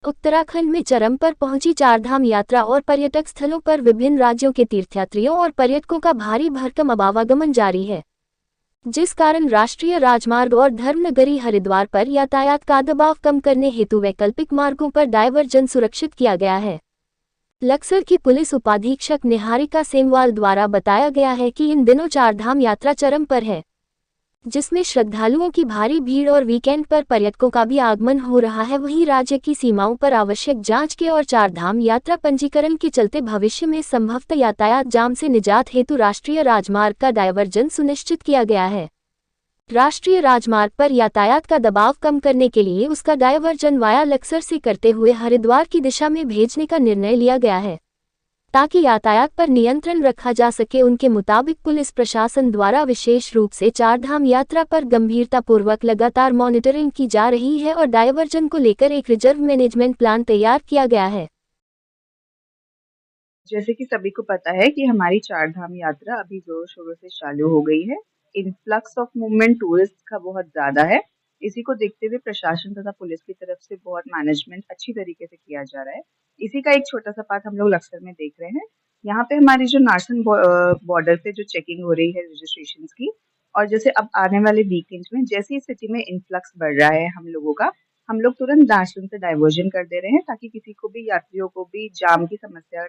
उत्तराखंड में चरम पर पहुंची चारधाम यात्रा और पर्यटक स्थलों पर विभिन्न राज्यों के तीर्थयात्रियों और पर्यटकों का भारी भरकम आवागमन जारी है, जिस कारण राष्ट्रीय राजमार्ग और धर्मनगरी हरिद्वार पर यातायात का दबाव कम करने हेतु वैकल्पिक मार्गों पर डायवर्जन सुरक्षित किया गया है। लक्सर की पुलिस उपाधीक्षक निहारिका सेमवाल द्वारा बताया गया है कि इन दिनों चारधाम यात्रा चरम पर है, जिसमें श्रद्धालुओं की भारी भीड़ और वीकेंड पर पर्यटकों का भी आगमन हो रहा है। वहीं राज्य की सीमाओं पर आवश्यक जांच के और चारधाम यात्रा पंजीकरण के चलते भविष्य में संभवतः यातायात जाम से निजात हेतु राष्ट्रीय राजमार्ग का डायवर्जन सुनिश्चित किया गया है। राष्ट्रीय राजमार्ग पर यातायात का दबाव कम करने के लिए उसका डायवर्जन वाया लक्सर से करते हुए हरिद्वार की दिशा में भेजने का निर्णय लिया गया है, ताकि यातायात पर नियंत्रण रखा जा सके। उनके मुताबिक पुलिस प्रशासन द्वारा विशेष रूप से चारधाम यात्रा पर गंभीरतापूर्वक लगातार मॉनिटरिंग की जा रही है और डायवर्जन को लेकर एक रिजर्व मैनेजमेंट प्लान तैयार किया गया है। जैसे कि सभी को पता है कि हमारी चारधाम यात्रा अभी जोरों शोरों से चालू हो गई है। इन्फ्लक्स ऑफ मूवमेंट टूरिस्ट का बहुत ज्यादा है। इसी को देखते हुए प्रशासन तथा पुलिस की तरफ से बहुत मैनेजमेंट अच्छी तरीके से किया जा रहा है। इसी का एक छोटा सा पार्ट हम लोग लक्सर में देख रहे हैं। यहाँ पे हमारी जो नारसन बॉर्डर पे जो चेकिंग हो रही है रजिस्ट्रेशन की, और जैसे अब आने वाले वीकेंड में जैसे ही सिटी में इन्फ्लक्स बढ़ रहा है हम लोगों का, हम लोग तुरंत नारसन से डाइवर्जन कर दे रहे हैं, ताकि किसी को भी यात्रियों को भी जाम की समस्या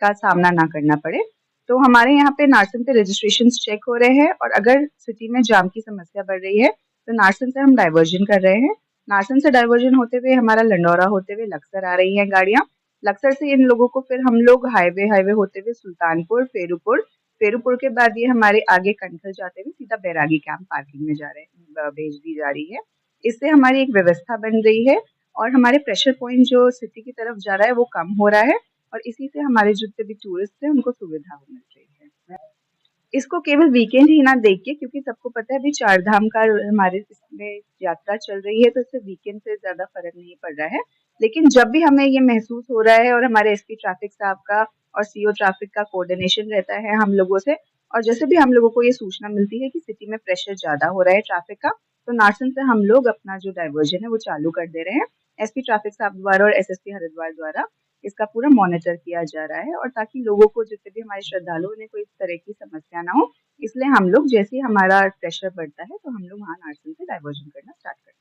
का सामना ना करना पड़े। तो हमारे यहाँ पे नारसन पे रजिस्ट्रेशन चेक हो रहे हैं, और अगर सिटी में जाम की समस्या बढ़ रही है तो नारसन से हम डाइवर्जन कर रहे हैं। नारसन से डाइवर्जन होते हुए हमारा लंडौरा होते हुए लक्सर आ रही है गाड़ियाँ। लक्सर से इन लोगों को फिर हम लोग हाईवे होते हुए सुल्तानपुर, फेरूपुर, फेरूपुर के बाद ये हमारे आगे कंठल जाते हुए सीधा बैरागी कैंप पार्किंग में जा रहे हैं, भेज दी जा रही है। इससे हमारी एक व्यवस्था बन रही है, और हमारे प्रेशर पॉइंट जो सिटी की तरफ जा रहा है वो कम हो रहा है, और इसी से हमारे जितने भी टूरिस्ट हैं उनको सुविधा मिल रही है। इसको केवल वीकेंड ही ना देखिए, क्योंकि सबको पता है अभी चारधाम का हमारे इसमें यात्रा चल रही है, तो इससे वीकेंड से ज्यादा फर्क नहीं पड़ रहा है। लेकिन जब भी हमें ये महसूस हो रहा है और हमारे एसपी ट्रैफिक साहब का और सीओ ट्रैफिक का कोऑर्डिनेशन रहता है हम लोगों से, और जैसे भी हम लोगों को ये सूचना मिलती है कि सिटी में प्रेशर ज्यादा हो रहा है ट्रैफिक का, तो नारसन से हम लोग अपना जो डाइवर्जन है वो चालू कर दे रहे हैं। एसपी ट्रैफिक साहब द्वारा और एसएसपी हरिद्वार द्वारा इसका पूरा मॉनिटर किया जा रहा है, और ताकि लोगों को जितने भी हमारे श्रद्धालुओं ने कोई इस तरह की समस्या ना हो, इसलिए हम लोग जैसे ही हमारा प्रेशर बढ़ता है तो हम लोग वहाँ नारसन से डाइवर्जन करना स्टार्ट करते हैं।